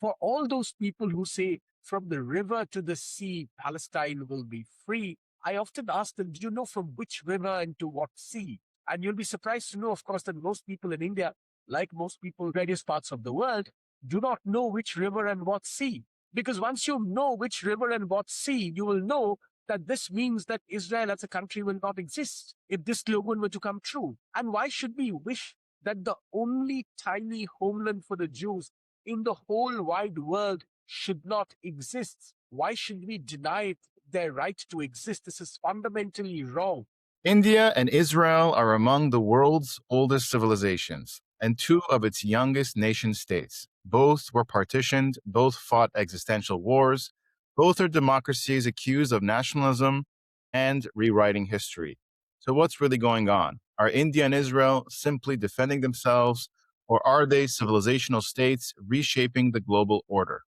For all those people who say from the river to the sea, Palestine will be free, I often ask them, do you know from which river and to what sea? And you'll be surprised to know, of course, that most people in India, like most people in various parts of the world, do not know which river and what sea. Because once you know which river and what sea, you will know that this means that Israel as a country will not exist if this slogan were to come true. And why should we wish that the only tiny homeland for the Jews in the whole wide world should not exist? Why should we deny their right to exist? This is fundamentally wrong. India and Israel are among the world's oldest civilizations and two of its youngest nation states. Both were partitioned, both fought existential wars, both are democracies accused of nationalism and rewriting history. So what's really going on? Are India and Israel simply defending themselves, or are they civilizational states reshaping the global order?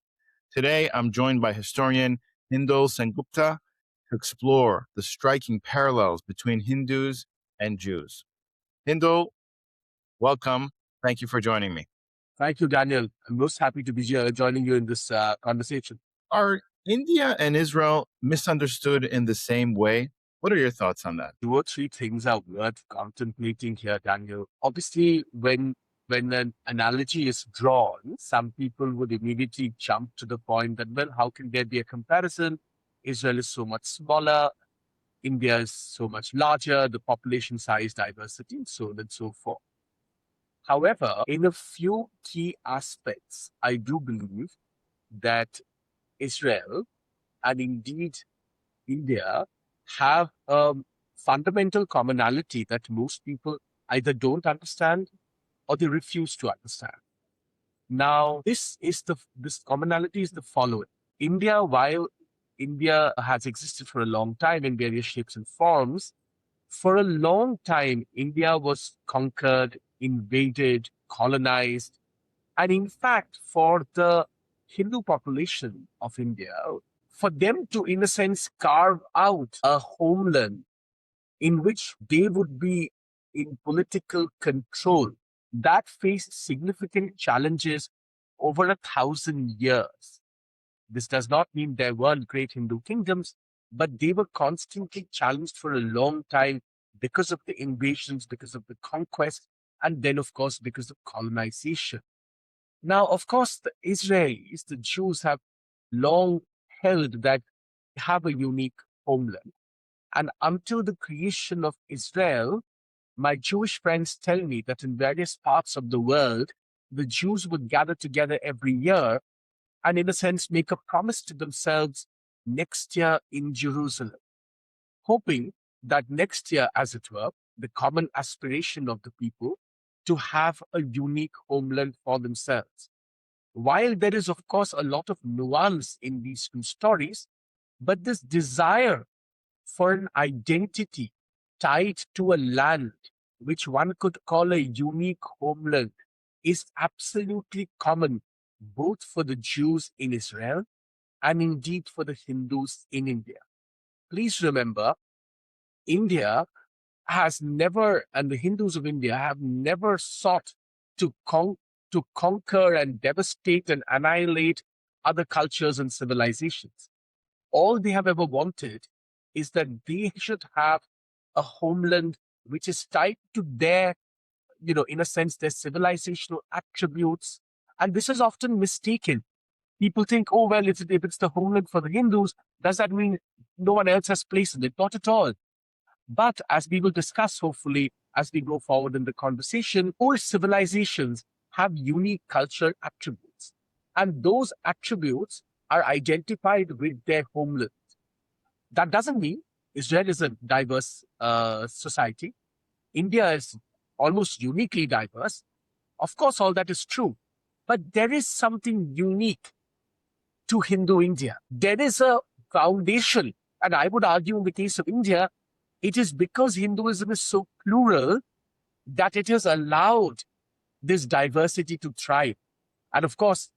Today, I'm joined by historian Hindol Sengupta to explore the striking parallels between Hindus and Jews. Hindol, welcome. Thank you for joining me. Thank you, Daniel. I'm most happy to be here joining you in this conversation. Are India and Israel misunderstood in the same way? What are your thoughts on that? 2 or 3 things are worth contemplating here, Daniel. Obviously, when an analogy is drawn, some people would immediately jump to the point that, well, how can there be a comparison? Israel is so much smaller, India is so much larger, the population size diversity, and so on and so forth. However, in a few key aspects, I do believe that Israel and indeed India have a fundamental commonality that most people either don't understand or they refuse to understand. Now, this commonality is the following. India, while India has existed for a long time in various shapes and forms, for a long time, India was conquered, invaded, colonized. And in fact, for the Hindu population of India, for them to, in a sense, carve out a homeland in which they would be in political control, that faced significant challenges over 1,000 years. This does not mean there weren't great Hindu kingdoms, but they were constantly challenged for a long time because of the invasions, because of the conquest, and then, of course, because of colonization. Now, of course, the Israelis, the Jews, have long held that they have a unique homeland. And until the creation of Israel, my Jewish friends tell me that in various parts of the world, the Jews would gather together every year and, in a sense, make a promise to themselves next year in Jerusalem, hoping that next year, as it were, the common aspiration of the people to have a unique homeland for themselves. While there is, of course, a lot of nuance in these two stories, but this desire for an identity tied to a land which one could call a unique homeland is absolutely common both for the Jews in Israel and indeed for the Hindus in India. Please remember, India has never, and the Hindus of India have never sought to conquer and devastate and annihilate other cultures and civilizations. All they have ever wanted is that they should have a homeland which is tied to their, in a sense, their civilizational attributes. And this is often mistaken. People think, oh, well, if it's the homeland for the Hindus, does that mean no one else has place in it? Not at all. But as we will discuss, hopefully, as we go forward in the conversation, all civilizations have unique cultural attributes. And those attributes are identified with their homeland. That doesn't mean Israel is a diverse society. India is almost uniquely diverse. Of course, all that is true. But there is something unique to Hindu India. There is a foundation. And I would argue in the case of India, it is because Hinduism is so plural that it has allowed this diversity to thrive. And of course,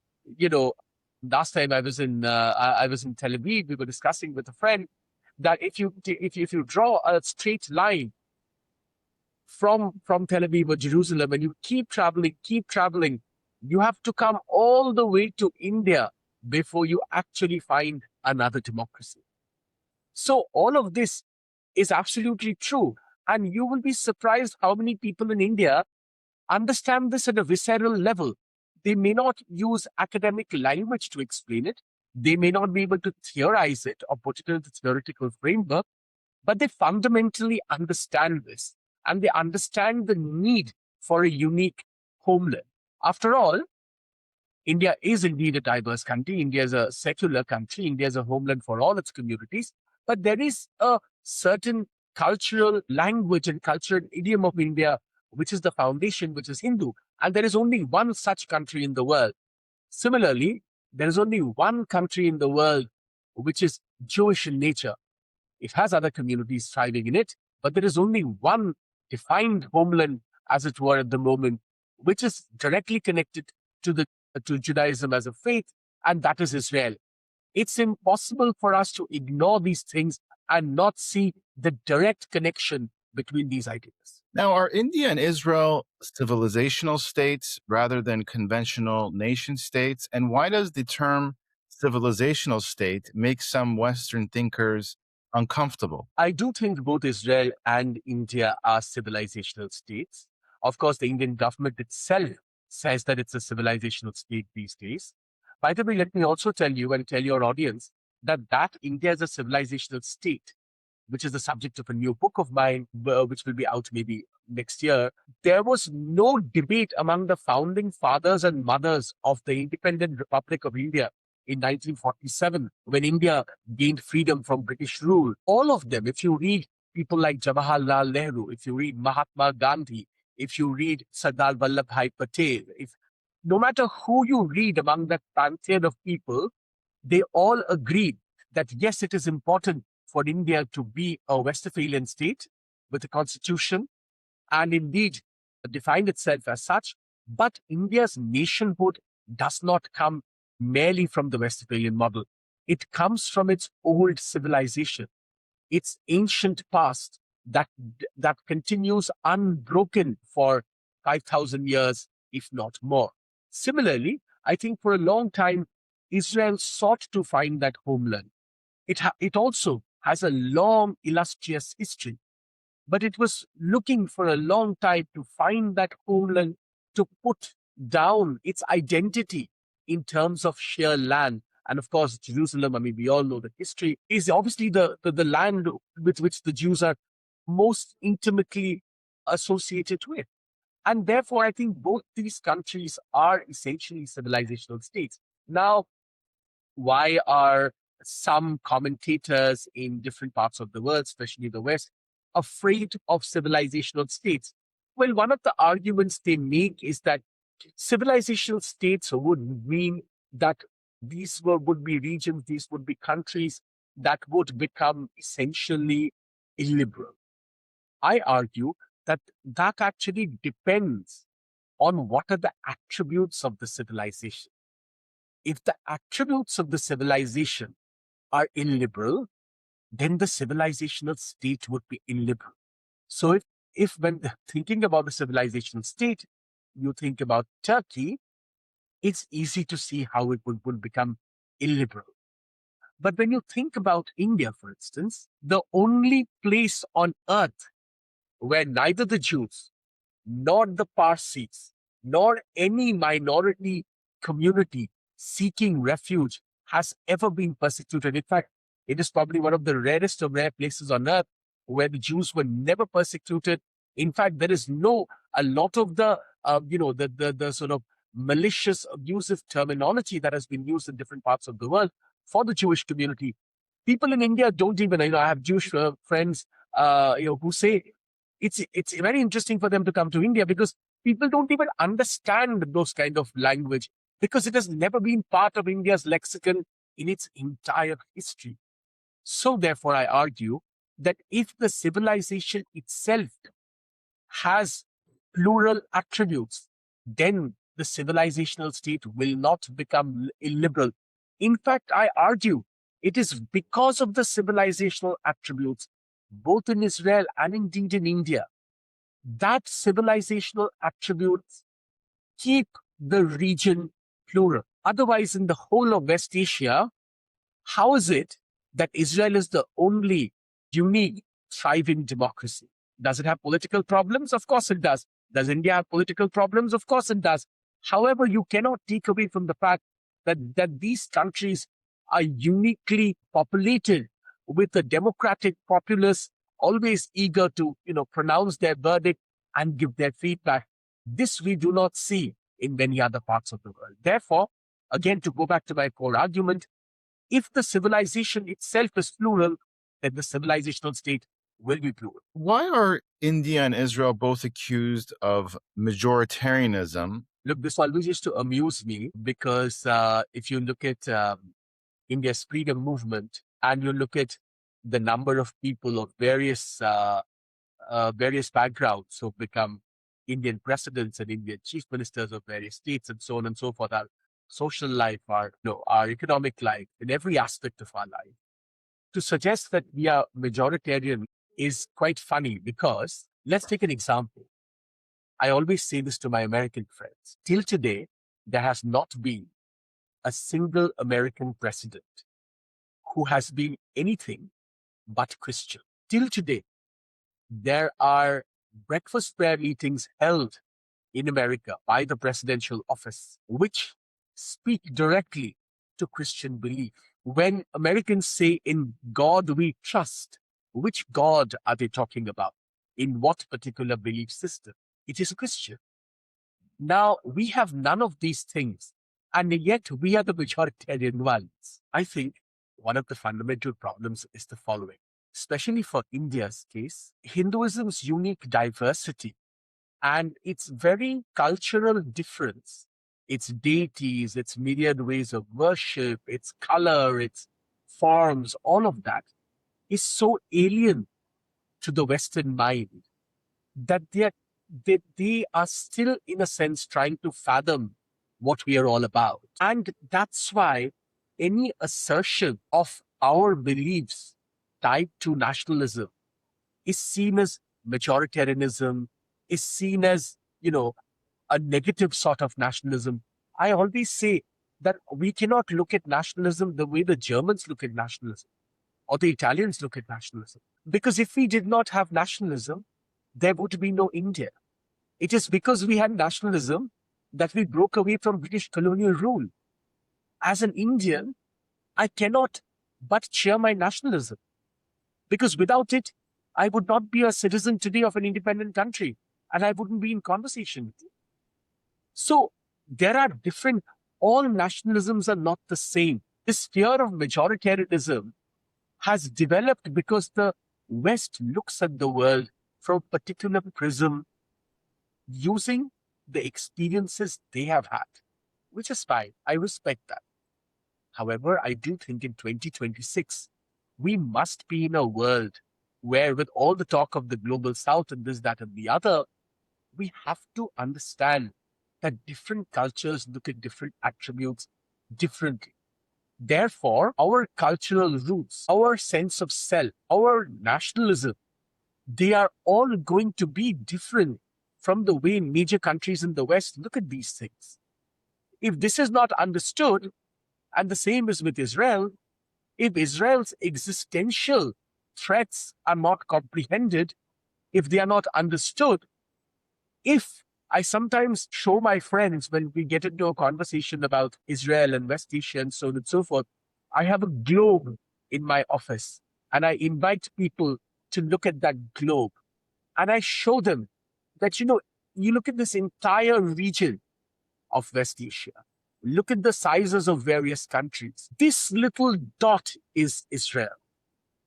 last time I was in Tel Aviv, we were discussing with a friend that if you draw a straight line from Tel Aviv or Jerusalem and you keep traveling, You have to come all the way to India before you actually find another democracy. So all of this is absolutely true. And you will be surprised how many people in India understand this at a visceral level. They may not use academic language to explain it. They may not be able to theorize it or put it into theoretical framework, but they fundamentally understand this, and they understand the need for a unique homeland. After all, India is indeed a diverse country. India is a secular country. India is a homeland for all its communities. But there is a certain cultural language and cultural idiom of India, which is the foundation, which is Hindu. And there is only one such country in the world. Similarly, there is only one country in the world which is Jewish in nature. It has other communities thriving in it, but there is only one defined homeland, as it were, at the moment, which is directly connected to the to Judaism as a faith, and that is Israel. It's impossible for us to ignore these things and not see the direct connection between these ideas. Now, are India and Israel civilizational states rather than conventional nation states? And why does the term civilizational state make some Western thinkers uncomfortable? I do think both Israel and India are civilizational states. Of course, the Indian government itself says that it's a civilizational state these days. By the way, let me also tell you and tell your audience that India is a civilizational state, which is the subject of a new book of mine, which will be out maybe next year. There was no debate among the founding fathers and mothers of the independent Republic of India in 1947, when India gained freedom from British rule. All of them, if you read people like Jawaharlal Nehru, if you read Mahatma Gandhi, if you read Sardar Vallabhbhai Patel, no matter who you read among that pantheon of people, they all agreed that yes, it is important for India to be a Westphalian state with a constitution and indeed defined itself as such. But India's nationhood does not come merely from the Westphalian model. It comes from its old civilization, its ancient past that continues unbroken for 5,000 years, if not more. Similarly, I think for a long time, Israel sought to find that homeland. It also has a long, illustrious history, but it was looking for a long time to find that homeland, to put down its identity in terms of sheer land. And of course, Jerusalem, I mean, we all know the history, is obviously the land with which the Jews are most intimately associated with. And therefore, I think both these countries are essentially civilizational states. Now, why are some commentators in different parts of the world, especially the West, afraid of civilizational states? Well, one of the arguments they make is that civilizational states would mean that would be regions, these would be countries that would become essentially illiberal. I argue that that actually depends on what are the attributes of the civilization. If the attributes of the civilization are illiberal, then the civilizational state would be illiberal. So if when thinking about the civilizational state, you think about Turkey, it's easy to see how it would become illiberal. But when you think about India, for instance, the only place on earth where neither the Jews, nor the Parsis, nor any minority community seeking refuge has ever been persecuted. In fact, it is probably one of the rarest of rare places on earth where the Jews were never persecuted. In fact, there is a lot of the sort of malicious, abusive terminology that has been used in different parts of the world for the Jewish community. People in India don't even, I have Jewish friends, who say it's very interesting for them to come to India because people don't even understand those kind of language because it has never been part of India's lexicon in its entire history. So therefore, I argue that if the civilization itself has plural attributes, then the civilizational state will not become illiberal. In fact, I argue it is because of the civilizational attributes, both in Israel and indeed in India, that civilizational attributes keep the region plural. Otherwise, in the whole of West Asia, how is it that Israel is the only unique thriving democracy? Does it have political problems? Of course it does. Does India have political problems? Of course it does. However, you cannot take away from the fact that these countries are uniquely populated with a democratic populace always eager to, pronounce their verdict and give their feedback. This we do not see in many other parts of the world. Therefore, again, to go back to my core argument, if the civilization itself is plural, then the civilizational state will be plural. Why are India and Israel both accused of majoritarianism? Look, this always used to amuse me because if you look at India's freedom movement and you look at the number of people of various backgrounds who've become Indian presidents and Indian chief ministers of various states and so on and so forth, our social life, our economic life, in every aspect of our life. To suggest that we are majoritarian is quite funny because let's take an example. I always say this to my American friends. Till today, there has not been a single American president who has been anything but Christian. Till today, there are breakfast prayer meetings held in America by the presidential office, which speak directly to Christian belief. When Americans say, "In God we trust," which God are they talking about? In what particular belief system? It is Christian. Now, we have none of these things, and yet we are the majoritarian ones. I think one of the fundamental problems is the following. Especially for India's case, Hinduism's unique diversity and its very cultural difference, its deities, its myriad ways of worship, its color, its forms, all of that is so alien to the Western mind that they are still, in a sense, trying to fathom what we are all about. And that's why any assertion of our beliefs tied to nationalism is seen as majoritarianism, is seen as, a negative sort of nationalism. I always say that we cannot look at nationalism the way the Germans look at nationalism or the Italians look at nationalism. Because if we did not have nationalism, there would be no India. It is because we had nationalism that we broke away from British colonial rule. As an Indian, I cannot but cheer my nationalism, because without it, I would not be a citizen today of an independent country, and I wouldn't be in conversation with you. So there are all nationalisms are not the same. This fear of majoritarianism has developed because the West looks at the world from a particular prism using the experiences they have had, which is fine. I respect that. However, I do think in 2026, we must be in a world where, with all the talk of the global south and this, that, and the other, we have to understand that different cultures look at different attributes differently. Therefore, our cultural roots, our sense of self, our nationalism, they are all going to be different from the way major countries in the West look at these things. If this is not understood, and the same is with Israel, if Israel's existential threats are not comprehended, if they are not understood, if I sometimes show my friends when we get into a conversation about Israel and West Asia and so on and so forth, I have a globe in my office and I invite people to look at that globe. And I show them that, you look at this entire region of West Asia. Look at the sizes of various countries. This little dot is Israel.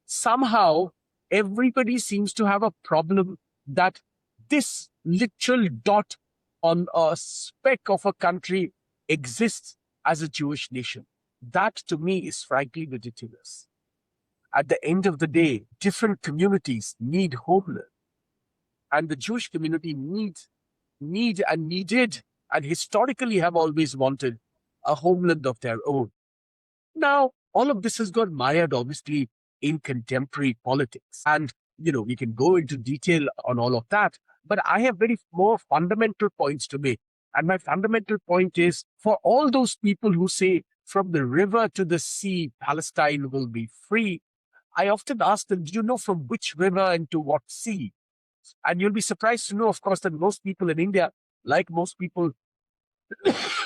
Somehow, everybody seems to have a problem that this literal dot on a speck of a country exists as a Jewish nation. That, to me, is frankly ridiculous. At the end of the day, different communities need homeland. And the Jewish community needed and historically have always wanted a homeland of their own. Now, all of this has got mired, obviously, in contemporary politics. And, we can go into detail on all of that. But I have very more fundamental points to make. And my fundamental point is, for all those people who say from the river to the sea, Palestine will be free, I often ask them, do you know from which river and to what sea? And you'll be surprised to know, of course, that most people in India, like most people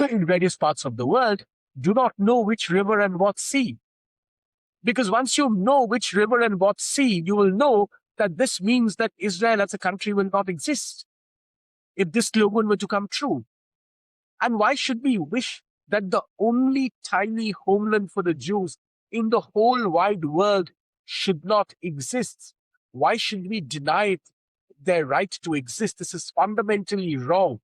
in various parts of the world, do not know which river and what sea. Because once you know which river and what sea, you will know that this means that Israel as a country will not exist if this slogan were to come true. And why should we wish that the only tiny homeland for the Jews in the whole wide world should not exist? Why should we deny it their right to exist? This is fundamentally wrong.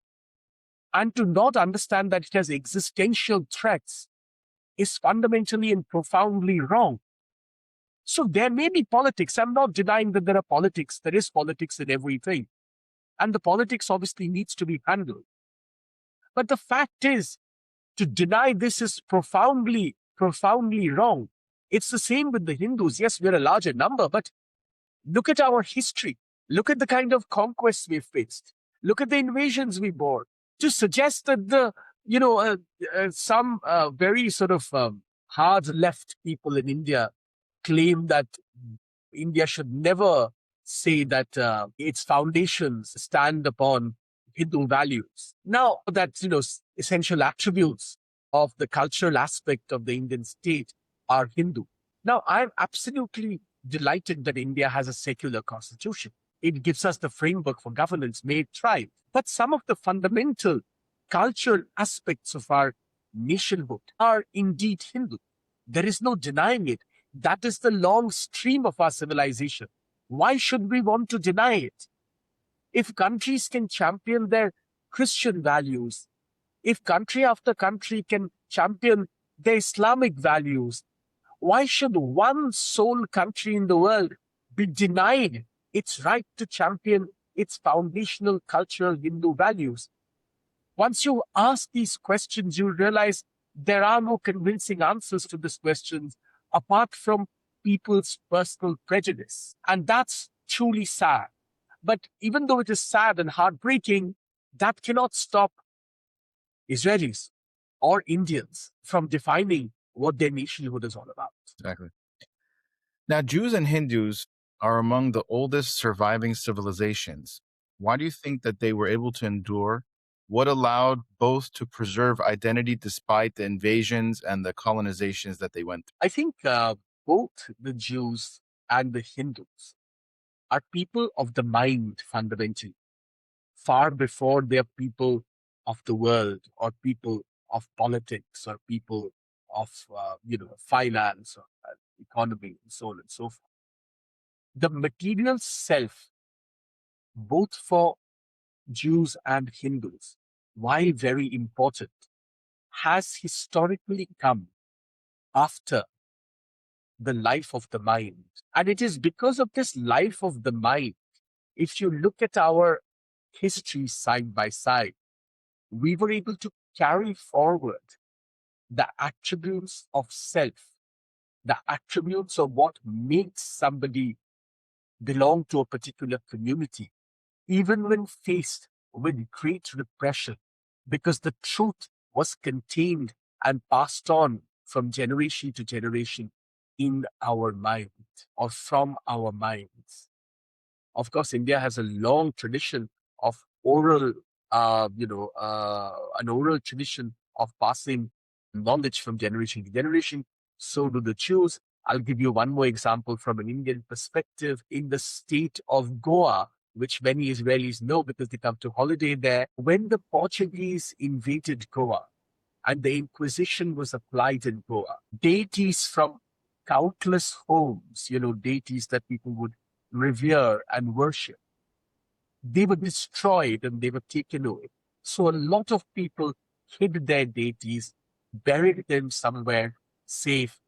And to not understand that it has existential threats is fundamentally and profoundly wrong. So there may be politics. I'm not denying that there are politics. There is politics in everything. And the politics obviously needs to be handled. But the fact is, to deny this is profoundly, profoundly wrong. It's the same with the Hindus. Yes, we're a larger number, but look at our history. Look at the kind of conquests we've faced. Look at the invasions we bore. To suggest that some very sort of hard left people in India claim that India should never say that its foundations stand upon Hindu values. Now that, essential attributes of the cultural aspect of the Indian state are Hindu. Now, I'm absolutely delighted that India has a secular constitution. It gives us the framework for governance, may it thrive. But some of the fundamental cultural aspects of our nationhood are indeed Hindu. There is no denying it. That is the long stream of our civilization. Why should we want to deny it? If countries can champion their Christian values, if country after country can champion their Islamic values, why should one sole country in the world be denied its right to champion its foundational cultural Hindu values? Once you ask these questions, you realize there are no convincing answers to these questions apart from people's personal prejudice. And that's truly sad. But even though it is sad and heartbreaking, that cannot stop Israelis or Indians from defining what their nationhood is all about. Exactly. Now, Jews and Hindus are among the oldest surviving civilizations. Why do you think that they were able to endure? What allowed both to preserve identity despite the invasions and the colonizations that they went through? I think both the Jews and the Hindus are people of the mind fundamentally, far before they are people of the world or people of politics or people of finance or economy and so on and so forth. The material self, both for Jews and Hindus, while very important, has historically come after the life of the mind. And it is because of this life of the mind, if you look at our history side by side, we were able to carry forward the attributes of self, the attributes of what makes somebody belong to a particular community, even when faced with great repression, because the truth was contained and passed on from generation to generation in our mind or from our minds. Of course, India has a long tradition of oral, an oral tradition of passing knowledge from generation to generation. So do the Jews. I'll give you one more example from an Indian perspective. In the state of Goa, which many Israelis know because they come to holiday there, when the Portuguese invaded Goa and the Inquisition was applied in Goa, deities from countless homes, deities that people would revere and worship, they were destroyed and they were taken away. So a lot of people hid their deities, buried them somewhere safe,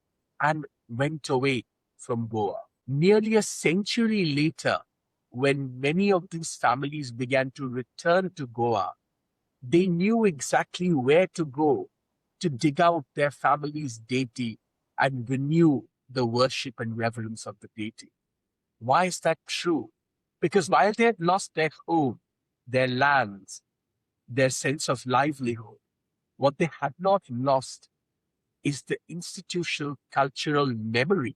and went away from Goa. Nearly a century later, when many of these families began to return to Goa, they knew exactly where to go to dig out their family's deity and renew the worship and reverence of the deity. Why is that true? Because while they had lost their home, their lands, their sense of livelihood. What they had not lost is the institutional cultural memory,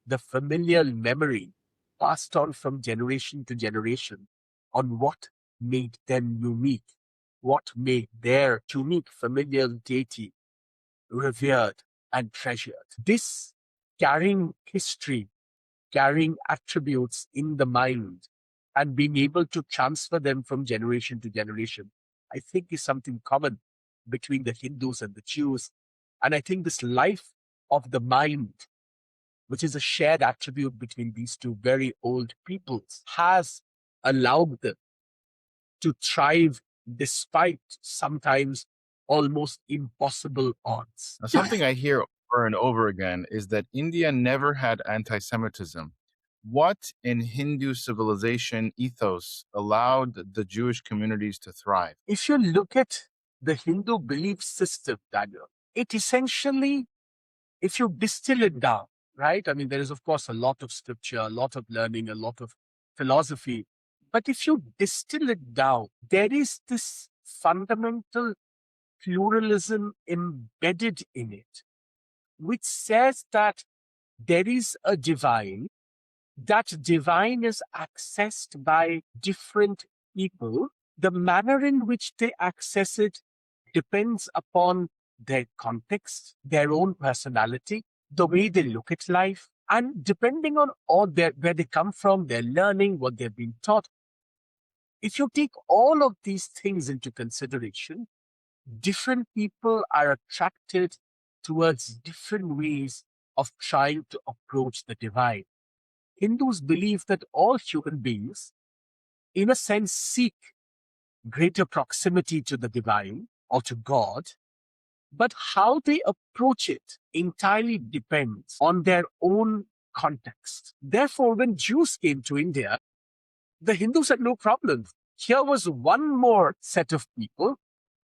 the familial memory passed on from generation to generation on what made them unique, what made their unique familial deity revered and treasured. This carrying history, carrying attributes in the mind, and being able to transfer them from generation to generation, I think is something common between the Hindus and the Jews. And I think this life of the mind, which is a shared attribute between these two very old peoples, has allowed them to thrive despite sometimes almost impossible odds. Now, something I hear over and over again is that India never had anti-Semitism. What in Hindu civilization ethos allowed the Jewish communities to thrive? If you look at the Hindu belief system, Daniel, it essentially, if you distill it down, right? I mean, there is, of course, a lot of scripture, a lot of learning, a lot of philosophy. But if you distill it down, there is this fundamental pluralism embedded in it, which says that there is a divine. That divine is accessed by different people. The manner in which they access it depends upon their context, their own personality, the way they look at life, and depending on all where they come from, their learning, what they've been taught. If you take all of these things into consideration, different people are attracted towards different ways of trying to approach the divine. Hindus believe that all human beings, in a sense, seek greater proximity to the divine or to God, but how they approach it entirely depends on their own context. Therefore, when Jews came to India, the Hindus had no problem. Here was one more set of people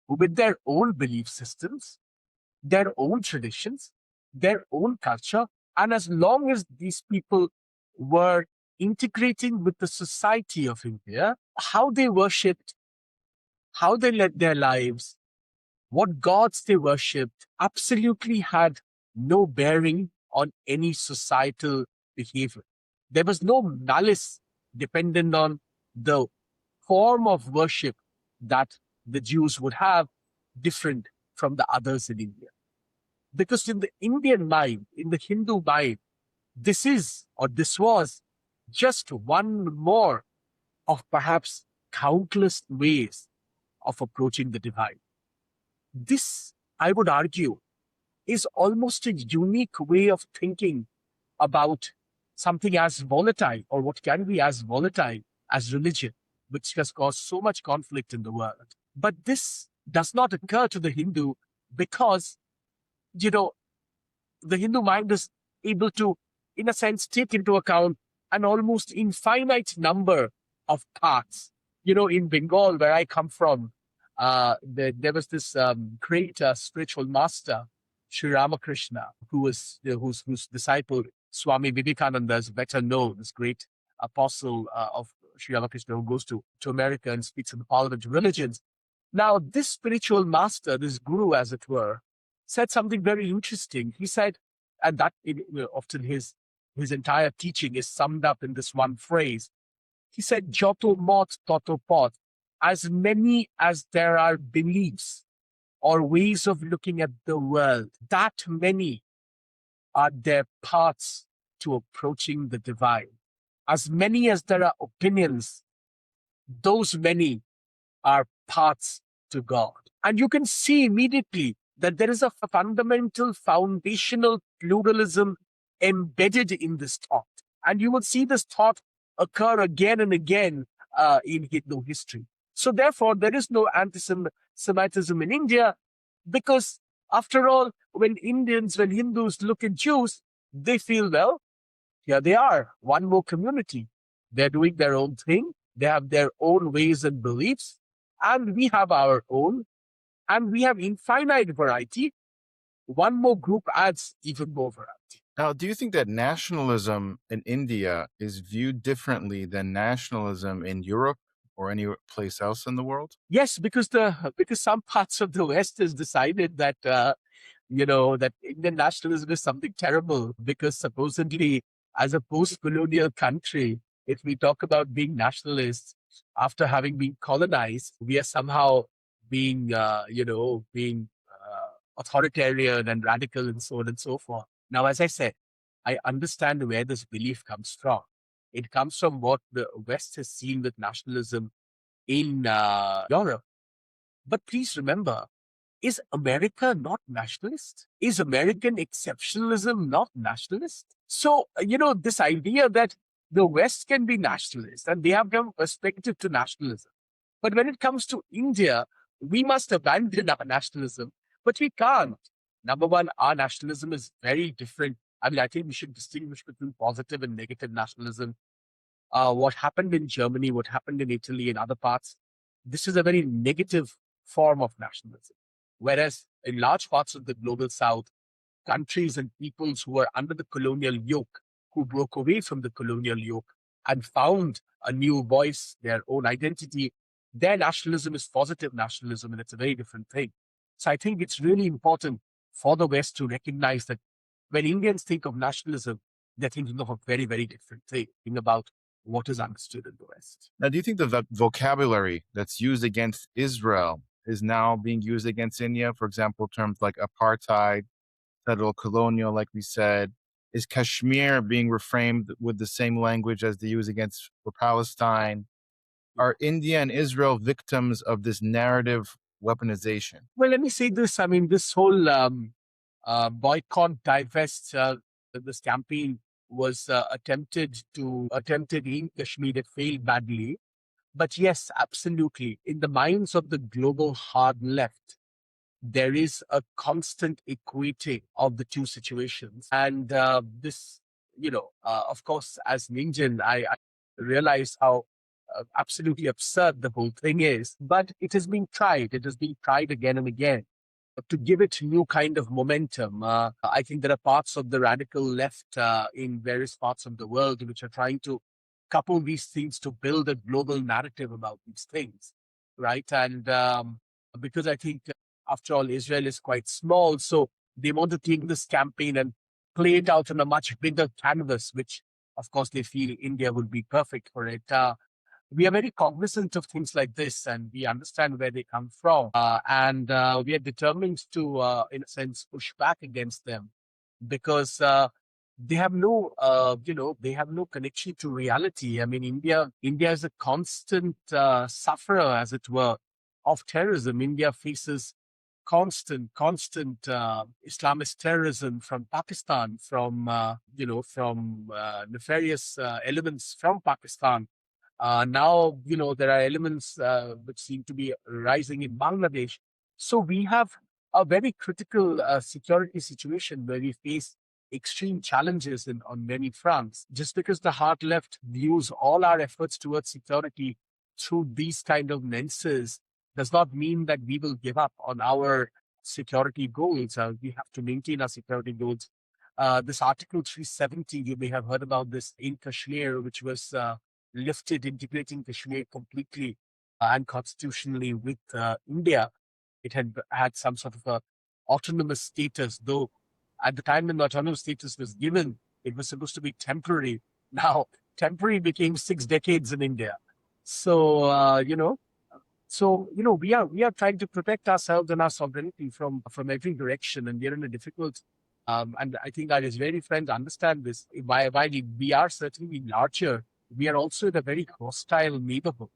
with their own belief systems, their own traditions, their own culture. And as long as these people were integrating with the society of India, how they worshipped, how they led their lives, what gods they worshipped, absolutely had no bearing on any societal behavior. There was no malice dependent on the form of worship that the Jews would have, different from the others in India. Because in the Indian mind, in the Hindu mind, this was just one more of perhaps countless ways of approaching the divine. This, I would argue, is almost a unique way of thinking about something as volatile, or what can be as volatile as religion, which has caused so much conflict in the world. But this does not occur to the Hindu because, the Hindu mind is able to, in a sense, take into account an almost infinite number of paths. In Bengal, where I come from, there was this great spiritual master, Sri Ramakrishna, whose disciple Swami Vivekananda is better known, this great apostle of Sri Ramakrishna, who goes to America and speaks in the Parliament of Religions. Now, this spiritual master, this guru, as it were, said something very interesting. He said, and that often his entire teaching is summed up in this one phrase. He said, "Joto mot toto pot," as many as there are beliefs or ways of looking at the world, that many are their paths to approaching the divine. As many as there are opinions, those many are paths to God. And you can see immediately that there is a fundamental, foundational pluralism embedded in this thought. And you will see this thought occur again and again in Hindu history. So therefore, there is no anti-Semitism in India because, after all, when Hindus look at Jews, they feel, well, here they are, one more community. They're doing their own thing. They have their own ways and beliefs, and we have our own, and we have infinite variety. One more group adds even more variety. Now, do you think that nationalism in India is viewed differently than nationalism in Europe or any place else in the world? Yes, because some parts of the West has decided that that Indian nationalism is something terrible because supposedly, as a post-colonial country, if we talk about being nationalists after having been colonized, we are somehow being authoritarian and radical and so on and so forth. Now, as I said, I understand where this belief comes from. It comes from what the West has seen with nationalism in Europe. But please remember, is America not nationalist? Is American exceptionalism not nationalist? So, this idea that the West can be nationalist and they have a perspective to nationalism. But when it comes to India, we must abandon our nationalism, but we can't. Number one, our nationalism is very different. I mean, I think we should distinguish between positive and negative nationalism. What happened in Germany, what happened in Italy and other parts, this is a very negative form of nationalism. Whereas in large parts of the global south, countries and peoples who were under the colonial yoke, who broke away from the colonial yoke and found a new voice, their own identity, their nationalism is positive nationalism, and it's a very different thing. So I think it's really important for the West to recognize that when Indians think of nationalism, they're thinking of a very, very different thing, about what is understood in the West. Now, do you think the vocabulary that's used against Israel is now being used against India? For example, terms like apartheid, federal colonial, like we said. Is Kashmir being reframed with the same language as they use against for Palestine? Are India and Israel victims of this narrative weaponization? Well, let me say this. I mean, this whole boycott, divest, this campaign was attempted in Kashmir. It failed badly. But yes, absolutely. In the minds of the global hard left, there is a constant equating of the two situations. And this, of course, as an Indian, I realize how absolutely absurd the whole thing is. But it has been tried. It has been tried again and again to give it new kind of momentum. I think there are parts of the radical left in various parts of the world which are trying to couple these things to build a global narrative about these things, right? And because I think, after all, Israel is quite small, so they want to take this campaign and play it out on a much bigger canvas, which, of course, they feel India would be perfect for it. We are very cognizant of things like this and we understand where they come from. And we are determined to, in a sense, push back against them because they have they have no connection to reality. I mean, India is a constant sufferer, as it were, of terrorism. India faces constant Islamist terrorism from Pakistan, from nefarious elements from Pakistan. Now, there are elements which seem to be rising in Bangladesh. So we have a very critical security situation where we face extreme challenges on many fronts. Just because the hard left views all our efforts towards security through these kind of lenses does not mean that we will give up on our security goals. We have to maintain our security goals. This Article 370, you may have heard about this in Kashmir, which was lifted, integrating Kashmir completely and constitutionally with India. It had some sort of a autonomous status, though at the time when the autonomous status was given, it was supposed to be temporary. Now, temporary became 6 decades in India. So, we are trying to protect ourselves and our sovereignty from every direction, and we are in a difficult. And I think our Israeli friends understand this. While we are certainly larger, we are also in a very hostile neighborhood.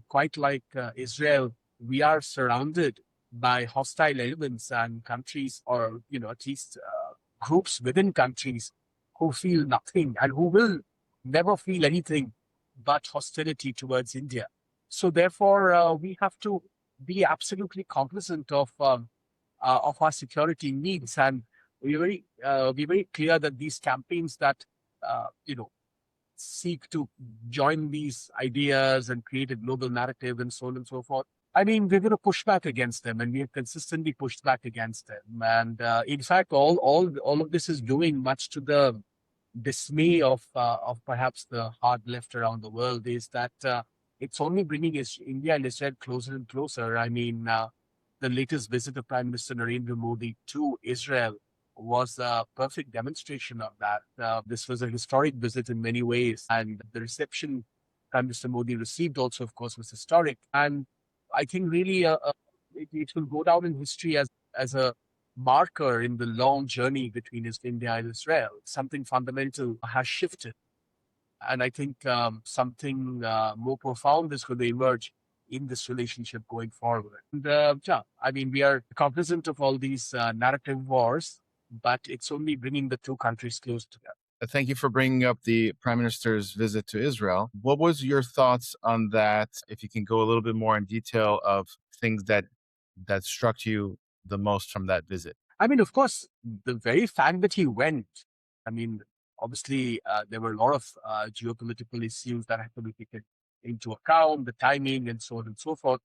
Quite like Israel, we are surrounded by hostile elements and countries, or at least groups within countries who feel nothing and who will never feel anything but hostility towards India. So therefore, we have to be absolutely cognizant of our security needs, and we're very clear that these campaigns that seek to join these ideas and create a global narrative and so on and so forth. I mean, we're going to push back against them, and we have consistently pushed back against them. And in fact, all of this is doing much to the dismay of perhaps the hard left around the world. Is that it's only bringing India and Israel closer and closer. I mean, the latest visit of Prime Minister Narendra Modi to Israel was a perfect demonstration of that. This was a historic visit in many ways, and the reception Prime Minister Modi received also, of course, was historic. And I think really it will go down in history as a marker in the long journey between India and Israel. Something fundamental has shifted. And I think something more profound is going to emerge in this relationship going forward. And yeah, I mean, we are cognizant of all these narrative wars, but it's only bringing the two countries close together. Thank you for bringing up the Prime Minister's visit to Israel. What was your thoughts on that? If you can go a little bit more in detail of things that struck you the most from that visit. I mean, of course, the very fact that he went, I mean, obviously, there were a lot of geopolitical issues that had to be taken into account, the timing and so on and so forth.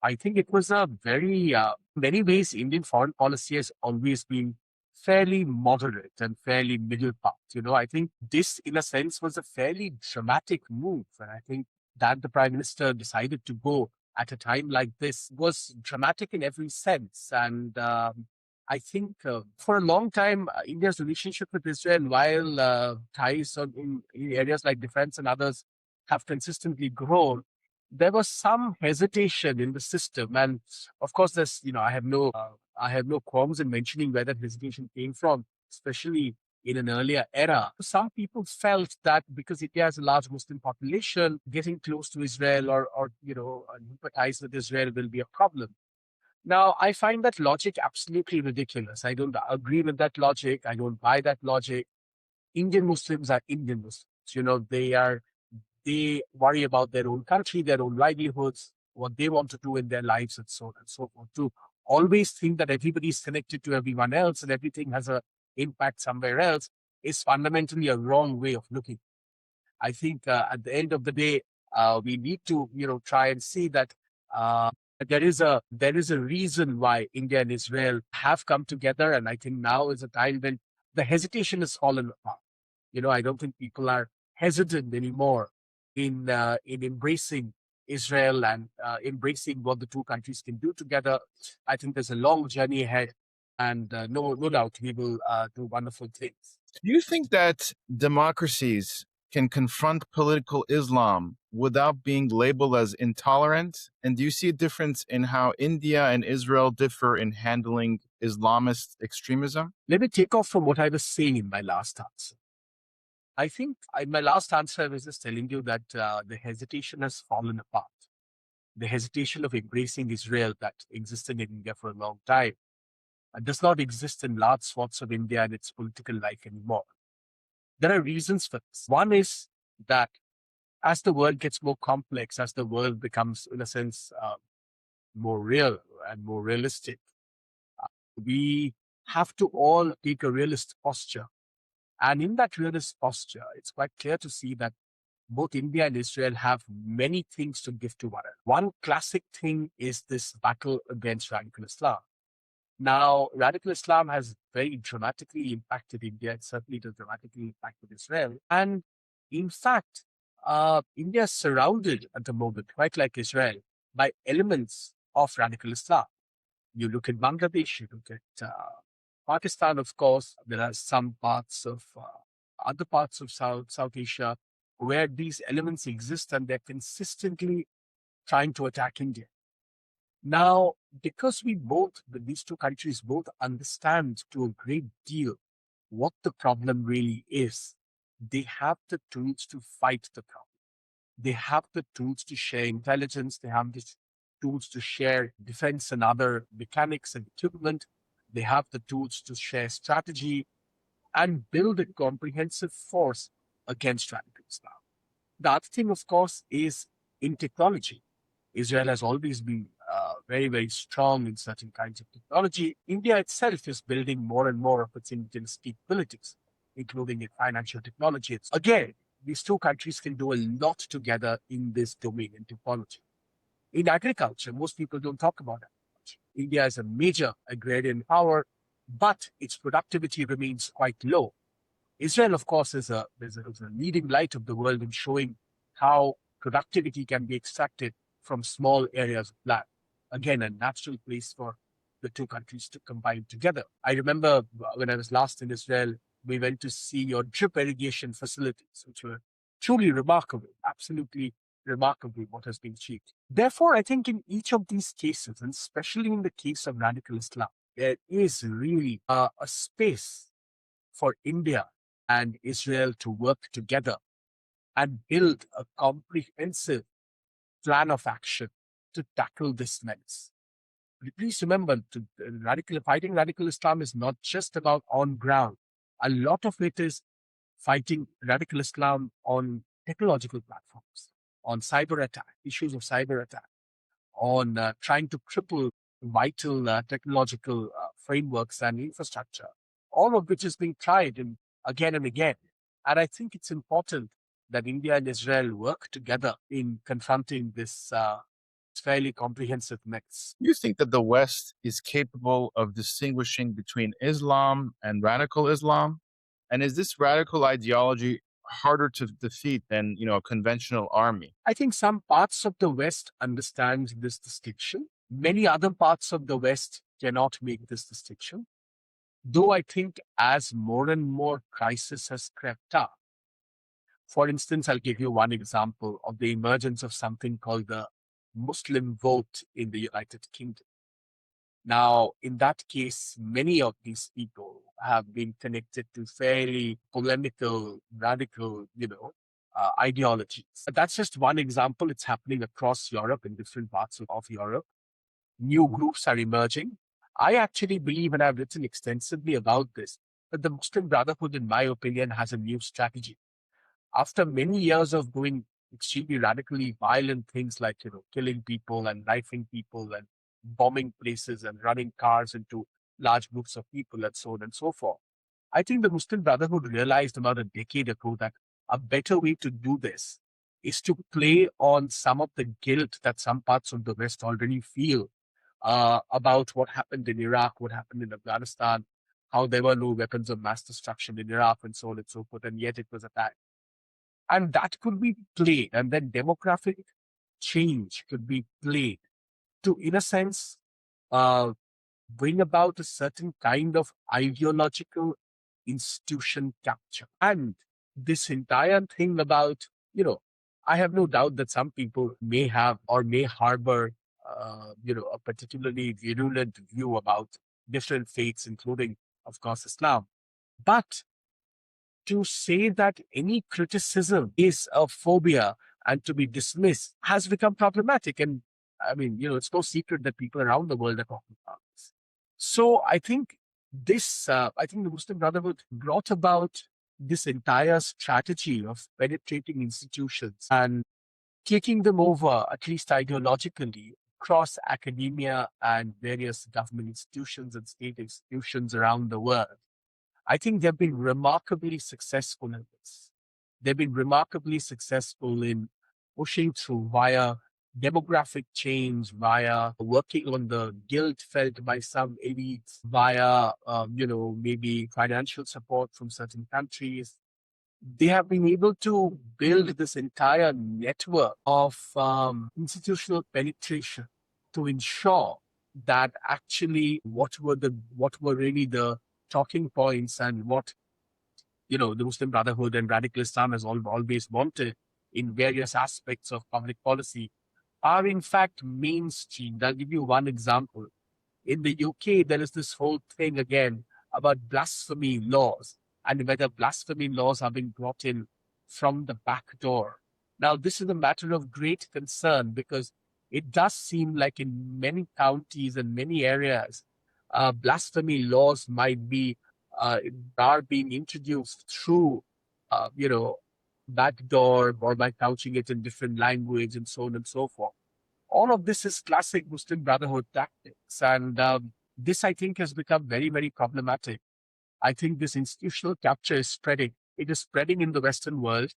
I think it was a very, many ways, Indian foreign policy has always been fairly moderate and fairly middle path. You know, I think this, in a sense, was a fairly dramatic move. And I think that the Prime Minister decided to go at a time like this was dramatic in every sense. And I think for a long time, India's relationship with Israel, while ties in areas like defense and others have consistently grown, there was some hesitation in the system. And of course, there's, you know, I have no qualms in mentioning where that hesitation came from, especially in an earlier era. Some people felt that because India has a large Muslim population, getting close to Israel or empathize with Israel will be a problem. Now, I find that logic absolutely ridiculous. I don't agree with that logic. I don't buy that logic. Indian Muslims are Indian Muslims. You know, they worry about their own country, their own livelihoods, what they want to do in their lives, and so on and so forth. To always think that everybody is connected to everyone else and everything has an impact somewhere else is fundamentally a wrong way of looking. I think at the end of the day, we need to, try and see that there is a reason why India and Israel have come together, and I think now is a time when the hesitation has fallen apart. I don't think people are hesitant anymore in embracing Israel and embracing what the two countries can do together. I think there's a long journey ahead, and no doubt we will do wonderful things. Do you think that democracies can confront political Islam without being labeled as intolerant? And do you see a difference in how India and Israel differ in handling Islamist extremism? Let me take off from what I was saying in my last answer. I think in my last answer, I was just telling you that the hesitation has fallen apart. The hesitation of embracing Israel that existed in India for a long time does not exist in large swaths of India and its political life anymore. There are reasons for this. One is that as the world gets more complex, as the world becomes, in a sense, more real and more realistic, we have to all take a realist posture. And in that realist posture, it's quite clear to see that both India and Israel have many things to give to one another. One classic thing is this battle against radical Islam. Now, radical Islam has very dramatically impacted India. It certainly has dramatically impacted Israel. And in fact, India is surrounded at the moment, quite like Israel, by elements of radical Islam. You look at Bangladesh, you look at Pakistan, of course. There are some parts of other parts of South Asia where these elements exist and they're consistently trying to attack India. Now, because these two countries both understand to a great deal what the problem really is, they have the tools to fight the problem. They have the tools to share intelligence. They have the tools to share defense and other mechanics and equipment. They have the tools to share strategy and build a comprehensive force against radical Islam. The other thing, of course, is in technology. Israel has always been very, very strong in certain kinds of technology. India itself is building more and more of its intelligence capabilities, including in financial technology. Again, these two countries can do a lot together in this domain in technology. In agriculture, most people don't talk about agriculture. India is a major agrarian power, but its productivity remains quite low. Israel, of course, is a leading light of the world in showing how productivity can be extracted from small areas of land. Again, a natural place for the two countries to combine together. I remember when I was last in Israel, we went to see your drip irrigation facilities, which were truly remarkable, absolutely remarkable what has been achieved. Therefore, I think in each of these cases, and especially in the case of radical Islam, there is really a space for India and Israel to work together and build a comprehensive plan of action to tackle this menace. Please remember, fighting radical Islam is not just about on ground. A lot of it is fighting radical Islam on technological platforms, on cyber attack, issues of cyber attack, on trying to cripple vital technological frameworks and infrastructure, all of which is being tried again and again. And I think it's important that India and Israel work together in confronting this fairly comprehensive mix. You think that the West is capable of distinguishing between Islam and radical Islam? And is this radical ideology harder to defeat than, a conventional army? I think some parts of the West understand this distinction. Many other parts of the West cannot make this distinction. Though I think as more and more crisis has crept up, for instance, I'll give you one example of the emergence of something called the Muslim vote in the United Kingdom. Now, in that case, many of these people have been connected to fairly polemical, radical, ideologies. But that's just one example. It's happening across Europe, in different parts of Europe. New groups are emerging. I actually believe, and I've written extensively about this, that the Muslim Brotherhood, in my opinion, has a new strategy. After many years of doing extremely radically violent things like, killing people and knifing people and bombing places and running cars into large groups of people and so on and so forth, I think the Muslim Brotherhood realized about a decade ago that a better way to do this is to play on some of the guilt that some parts of the West already feel about what happened in Iraq, what happened in Afghanistan, how there were no weapons of mass destruction in Iraq and so on and so forth, and yet it was attacked. And that could be played, and then demographic change could be played to, in a sense, bring about a certain kind of ideological institution capture. And this entire thing about, I have no doubt that some people may have or may harbor, a particularly virulent view about different faiths, including, of course, Islam. But to say that any criticism is a phobia and to be dismissed has become problematic. And I mean, it's no secret that people around the world are talking about this. So I think I think the Muslim Brotherhood brought about this entire strategy of penetrating institutions and taking them over, at least ideologically, across academia and various government institutions and state institutions around the world. I think they've been remarkably successful in this. They've been remarkably successful in pushing through via demographic change, via working on the guilt felt by some elites, via, maybe financial support from certain countries. They have been able to build this entire network of institutional penetration to ensure that actually what were really the talking points and what the Muslim Brotherhood and radical Islam has always wanted in various aspects of public policy are in fact mainstreamed. I'll give you one example. In the UK, there is this whole thing again about blasphemy laws and whether blasphemy laws are being brought in from the back door. Now, this is a matter of great concern because it does seem like in many counties and many areas, blasphemy laws might be are being introduced through, backdoor or by couching it in different language and so on and so forth. All of this is classic Muslim Brotherhood tactics, and this I think has become very, very problematic. I think this institutional capture is spreading. It is spreading in the Western world.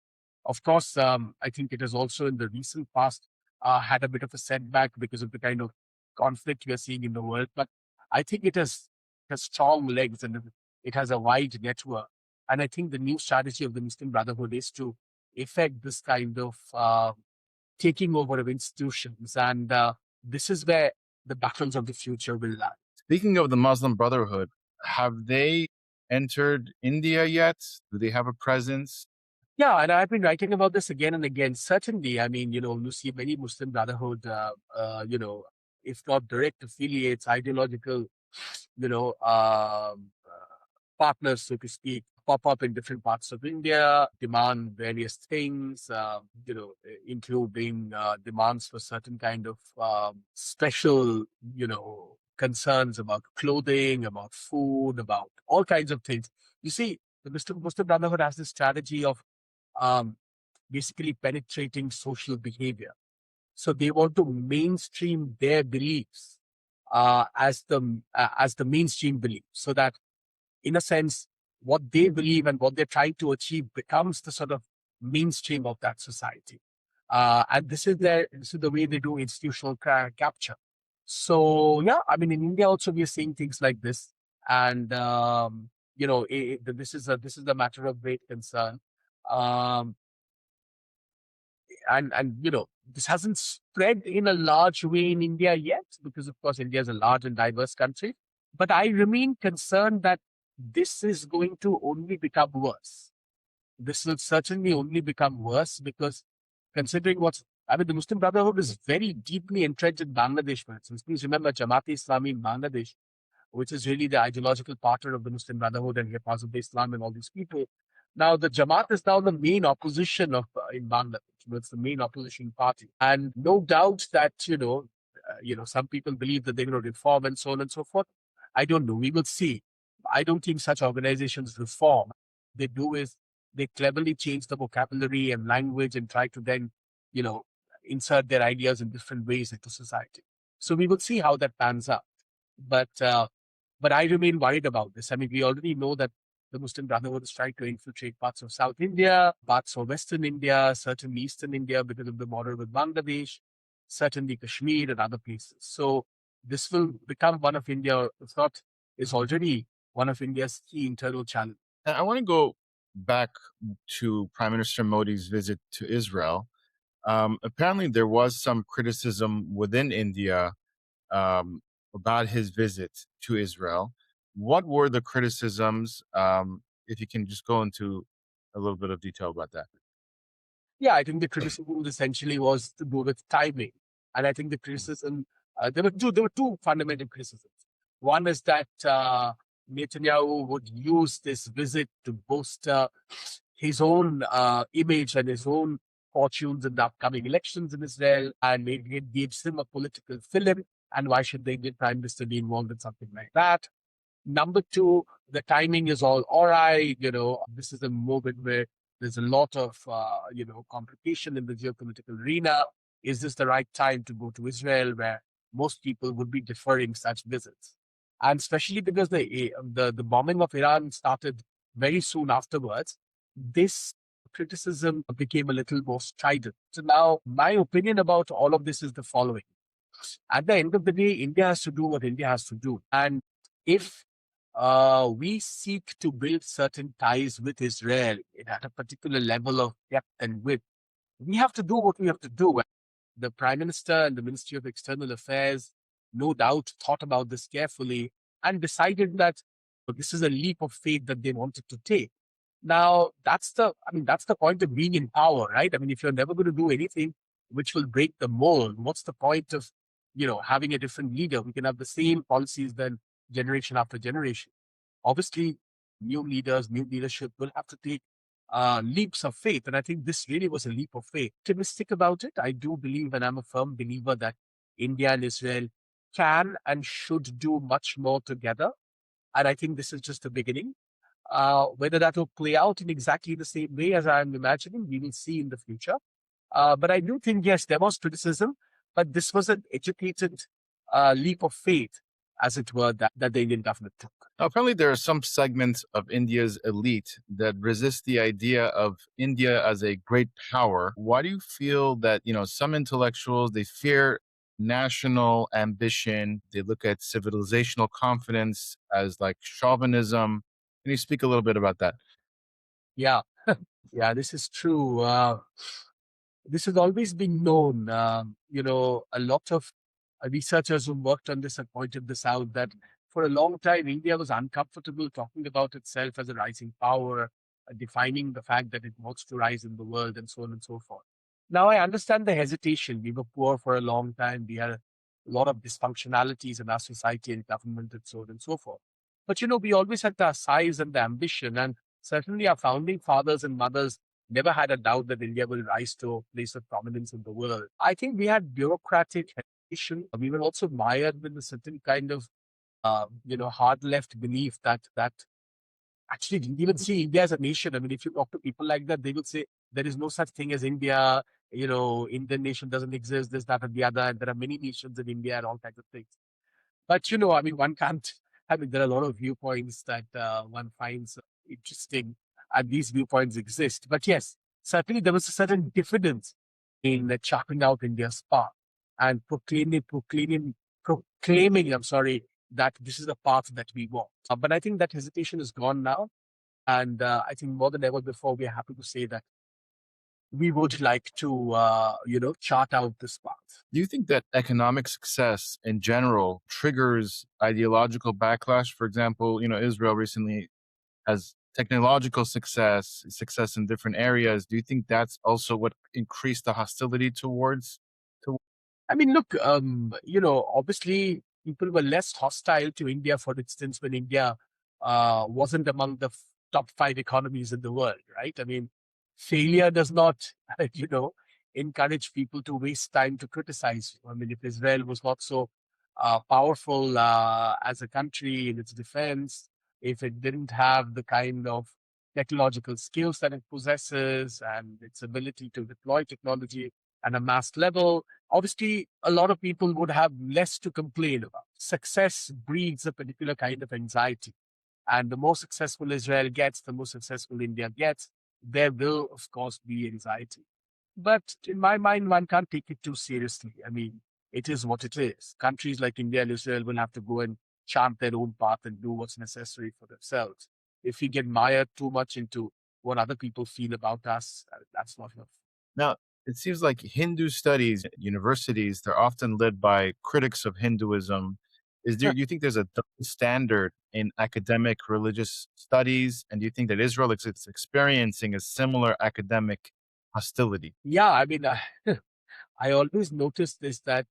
Of course, I think it has also in the recent past had a bit of a setback because of the kind of conflict we are seeing in the world. But I think it has strong legs and it has a wide network. And I think the new strategy of the Muslim Brotherhood is to effect this kind of taking over of institutions. And this is where the battles of the future will lie. Speaking of the Muslim Brotherhood, have they entered India yet? Do they have a presence? Yeah, and I've been writing about this again and again. Certainly, I mean, you see many Muslim Brotherhood, if not direct affiliates, ideological, partners, so to speak, pop up in different parts of India, demand various things, including demands for certain kind of special, concerns about clothing, about food, about all kinds of things. You see, the Muslim Brotherhood has this strategy of um, basically penetrating social behavior. So they want to mainstream their beliefs as the mainstream belief, so that in a sense, what they believe and what they're trying to achieve becomes the sort of mainstream of that society. And this is the way they do institutional capture. So yeah, I mean, in India also we are seeing things like this, and this is a matter of great concern. Um, and this hasn't spread in a large way in India yet, because of course India is a large and diverse country. But I remain concerned that this is going to only become worse. This will certainly only become worse, because considering the Muslim Brotherhood is very deeply entrenched in Bangladesh, for instance. Please remember Jamaat-e-Islami in Bangladesh, which is really the ideological partner of the Muslim Brotherhood and Hifazat Islam and all these people. Now, the Jamaat is now the main opposition of in Bangladesh. It's the main opposition party, and no doubt that some people believe that they're going to reform and so on and so forth. I don't know. We will see. I don't think such organizations reform. They do is they cleverly change the vocabulary and language and try to then, you know, insert their ideas in different ways into society. So we will see how that pans out. But I remain worried about this. I mean, we already know that the Muslim Brotherhood is trying to infiltrate parts of South India, parts of Western India, certainly Eastern India because of the border with Bangladesh, certainly Kashmir and other places. So this will become one of India, if not, is already one of India's key internal challenges. And I want to go back to Prime Minister Modi's visit to Israel. Apparently, there was some criticism within India about his visit to Israel. What were the criticisms? If you can just go into a little bit of detail about that. Yeah, I think the criticism essentially was to do with timing. And I think the criticism, there were two fundamental criticisms. One is that Netanyahu would use this visit to bolster his own image and his own fortunes in the upcoming elections in Israel, and maybe it gives him a political fillip. And why should the Indian Prime Minister be involved in something like that? Number two, the timing is all right. This is a moment where there's a lot of, complication in the geopolitical arena. Is this the right time to go to Israel, where most people would be deferring such visits? And especially because the bombing of Iran started very soon afterwards, this criticism became a little more strident. So now, my opinion about all of this is the following. At the end of the day, India has to do what India has to do. And if we seek to build certain ties with Israel at a particular level of depth and width, we have to do what we have to do. The Prime Minister and the Ministry of External Affairs, no doubt, thought about this carefully and decided that this is a leap of faith that they wanted to take. Now, that's the point of being in power, right? I mean, if you're never going to do anything which will break the mold, what's the point of, having a different leader? We can have the same policies then generation after generation. Obviously, new leaders, new leadership will have to take leaps of faith. And I think this really was a leap of faith. Optimistic about it, I do believe, and I'm a firm believer that India and Israel can and should do much more together. And I think this is just the beginning. Whether that will play out in exactly the same way as I'm imagining, we will see in the future. But I do think, yes, there was criticism, but this was an educated leap of faith, as it were, that the Indian government took. Now, apparently, there are some segments of India's elite that resist the idea of India as a great power. Why do you feel that, some intellectuals, they fear national ambition, they look at civilizational confidence as like chauvinism? Can you speak a little bit about that? Yeah, yeah, this is true. This has always been known. A lot of researchers who worked on this have pointed this out that for a long time, India was uncomfortable talking about itself as a rising power, defining the fact that it wants to rise in the world, and so on and so forth. Now, I understand the hesitation. We were poor for a long time. We had a lot of dysfunctionalities in our society and government, and so on and so forth. But, we always had the size and the ambition. And certainly our founding fathers and mothers never had a doubt that India will rise to a place of prominence in the world. I think we had bureaucratic hesitation. We were also mired with a certain kind of, hard left belief that actually didn't even see India as a nation. I mean, if you talk to people like that, they will say there is no such thing as India. Indian nation doesn't exist. This, that, and the other. And there are many nations in India and all kinds of things. But I mean, one can't. I mean, there are a lot of viewpoints that one finds interesting, and these viewpoints exist. But yes, certainly there was a certain diffidence in charting out India's path and proclaiming. I'm sorry, that this is the path that we want. But I think that hesitation is gone now, and I think more than ever before, we are happy to say that we would like to, chart out this path. Do you think that economic success in general triggers ideological backlash? For example, Israel recently has technological success in different areas. Do you think that's also what increased the hostility towards? I mean, look, obviously people were less hostile to India, for instance, when India wasn't among the top 5 economies in the world, right? I mean, failure does not, encourage people to waste time to criticize you. I mean, if Israel was not so powerful as a country in its defense, if it didn't have the kind of technological skills that it possesses and its ability to deploy technology at a mass level, obviously a lot of people would have less to complain about. Success breeds a particular kind of anxiety. And the more successful Israel gets, the more successful India gets, there will, of course, be anxiety. But in my mind, one can't take it too seriously. I mean, it is what it is. Countries like India and Israel will have to go and chart their own path and do what's necessary for themselves. If we get mired too much into what other people feel about us, that's not enough. Now, it seems like Hindu studies at universities, they're often led by critics of Hinduism. Do you think there's a double standard in academic religious studies? And do you think that Israel is experiencing a similar academic hostility? Yeah, I mean, I always notice this that,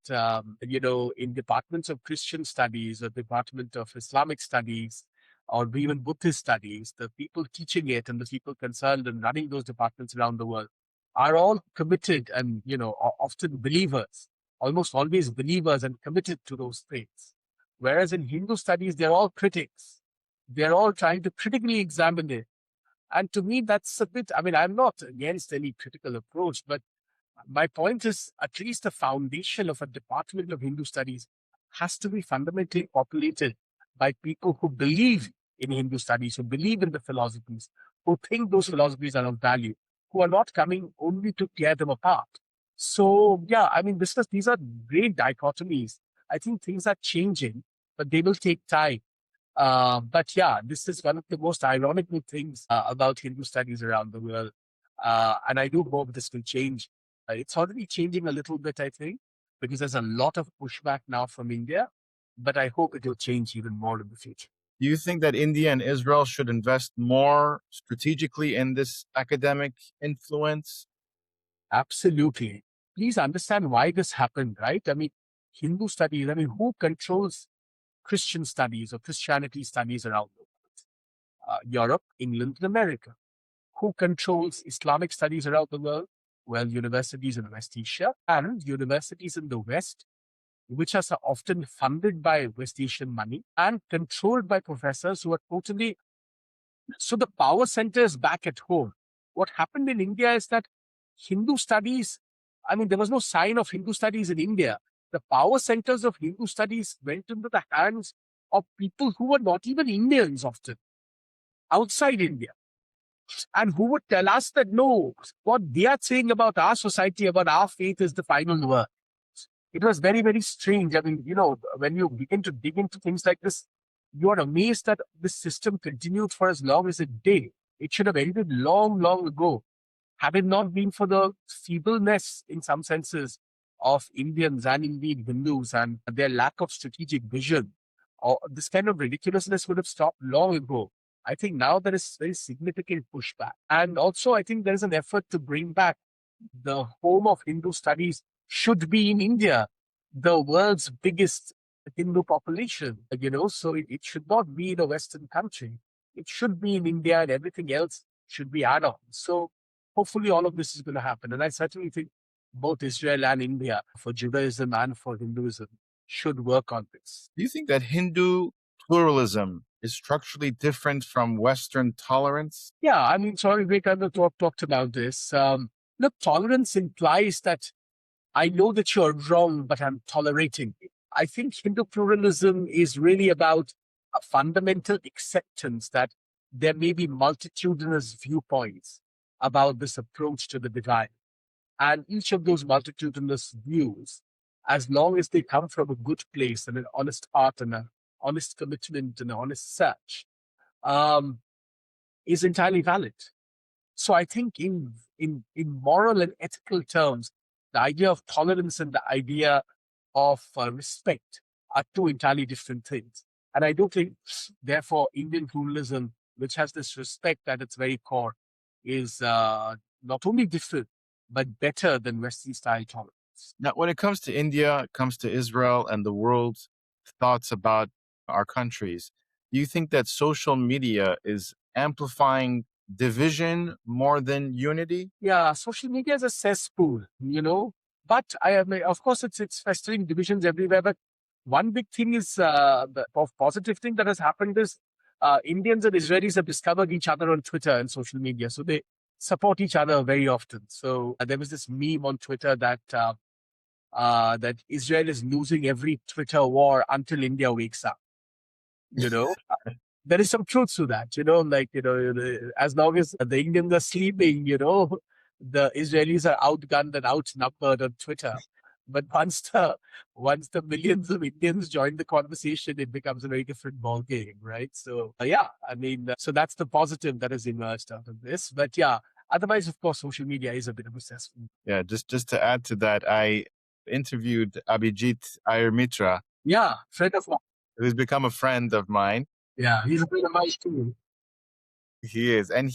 in departments of Christian studies or Department of Islamic studies or even Buddhist studies, the people teaching it and the people concerned and running those departments around the world are all committed and, often believers, almost always believers and committed to those faiths. Whereas in Hindu studies, they're all critics. They're all trying to critically examine it. And to me, that's a bit, I mean, I'm not against any critical approach, but my point is at least the foundation of a department of Hindu studies has to be fundamentally populated by people who believe in Hindu studies, who believe in the philosophies, who think those philosophies are of value, who are not coming only to tear them apart. So, yeah, I mean, these are great dichotomies. I think things are changing, but they will take time. But yeah, this is one of the most ironical things about Hindu studies around the world. And I do hope this will change. It's already changing a little bit, I think, because there's a lot of pushback now from India, but I hope it will change even more in the future. Do you think that India and Israel should invest more strategically in this academic influence? Absolutely. Please understand why this happened, right? I mean, Hindu studies, I mean, who controls Christian studies or Christianity studies around the world? Europe, England, and America. Who controls Islamic studies around the world? Well, universities in West Asia and universities in the West, which are so often funded by West Asian money and controlled by professors who are totally. So the power center is back at home. What happened in India is that Hindu studies, I mean, there was no sign of Hindu studies in India. The power centers of Hindu studies went into the hands of people who were not even Indians often, outside India, and who would tell us that no, what they are saying about our society, about our faith is the final word. It was very, very strange. I mean, when you begin to dig into things like this, you are amazed that this system continued for as long as it did. It should have ended long, long ago. Had it not been for the feebleness, in some senses, of Indians and indeed Hindus and their lack of strategic vision, or this kind of ridiculousness would have stopped long ago. I think now there is very significant pushback. And also, I think there is an effort to bring back the home of Hindu studies should be in India, the world's biggest Hindu population, so it should not be in a Western country. It should be in India and everything else should be add on. So hopefully all of this is going to happen. And I certainly think both Israel and India, for Judaism and for Hinduism, should work on this. Do you think that Hindu pluralism is structurally different from Western tolerance? Yeah, I mean, Swami Vivekananda talked about this. Look, tolerance implies that I know that you're wrong, but I'm tolerating it. I think Hindu pluralism is really about a fundamental acceptance that there may be multitudinous viewpoints about this approach to the divine. And each of those multitudinous views, as long as they come from a good place and an honest heart and an honest commitment and an honest search, um, is entirely valid. So I think in moral and ethical terms, the idea of tolerance and the idea of respect are two entirely different things. And I do think, therefore, Indian pluralism, which has this respect at its very core, is not only different, but better than Western style tolerance. Now, when it comes to India, it comes to Israel and the world's thoughts about our countries, do you think that social media is amplifying division more than unity? Yeah, social media is a cesspool, but of course, it's festering divisions everywhere. But one big thing is the positive thing that has happened is Indians and Israelis have discovered each other on Twitter and social media, so they support each other very often. So there was this meme on Twitter that that Israel is losing every Twitter war until India wakes up. There is some truth to that, as long as the Indians are sleeping, the Israelis are outgunned and outnumbered on Twitter. But once the millions of Indians join the conversation, it becomes a very different ballgame, right? So so that's the positive that has emerged out of this. But yeah, otherwise, of course, social media is a bit of a cesspool. Yeah, just to add to that, I interviewed Abhijit Iyer Mitra. Yeah, friend of mine. Who's become a friend of mine. Yeah, he's a friend of mine too. He is. And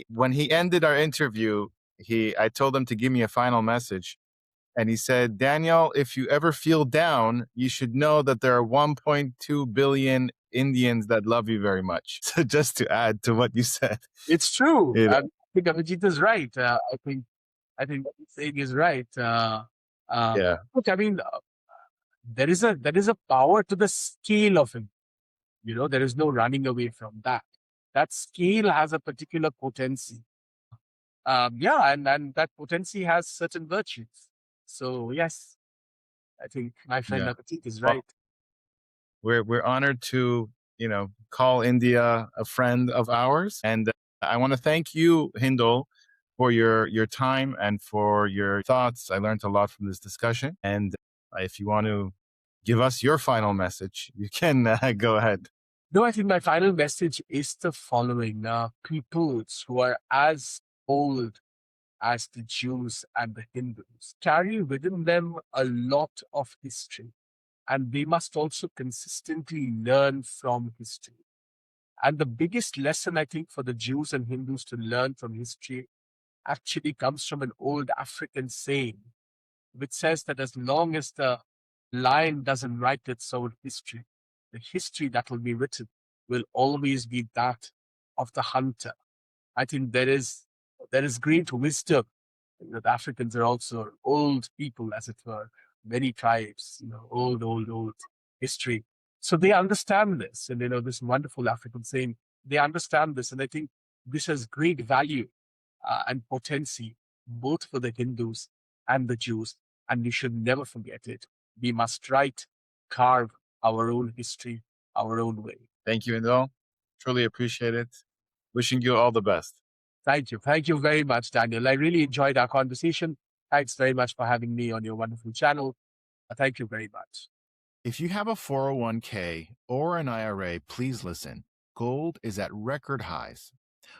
when he ended our interview, I told him to give me a final message. And he said, Daniel, if you ever feel down, you should know that there are 1.2 billion Indians that love you very much. So just to add to what you said. It's true. I think Abhijit is right. I think what he's saying is right. Yeah. Look, I mean, there is a power to the scale of him. There is no running away from that. That scale has a particular potency. And that potency has certain virtues. So yes, I think my friend Abhijit is right. We're honored to, call India a friend of ours. And I want to thank you, Hindol, for your time and for your thoughts. I learned a lot from this discussion. And if you want to give us your final message, you can go ahead. No, I think my final message is the following. Peoples who are as old as the Jews and the Hindus carry within them a lot of history, and they must also consistently learn from history. And the biggest lesson, I think, for the Jews and Hindus to learn from history actually comes from an old African saying, which says that as long as the lion doesn't write its own history, the history that will be written will always be that of the hunter. I think there is great wisdom. The Africans are also old people, as it were, many tribes, old history. So they understand this, and this wonderful African saying, they understand this, and I think this has great value and potency, both for the Hindus and the Jews, and we should never forget it. We must carve our own history, our own way. Thank you, Hindol. Truly appreciate it. Wishing you all the best. Thank you. Thank you very much, Daniel. I really enjoyed our conversation. Thanks very much for having me on your wonderful channel. Thank you very much. If you have a 401k or an IRA, please listen. Gold is at record highs.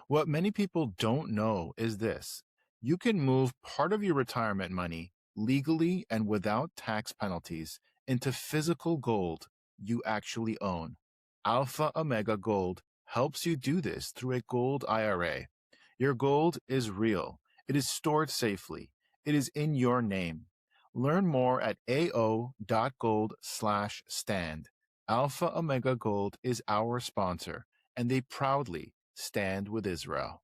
What many people don't know is this. You can move part of your retirement money legally and without tax penalties into physical gold you actually own. Alpha Omega Gold helps you do this through a gold IRA. Your gold is real. It is stored safely. It is in your name. Learn more at ao.gold/stand. Alpha Omega Gold is our sponsor, and they proudly stand with Israel.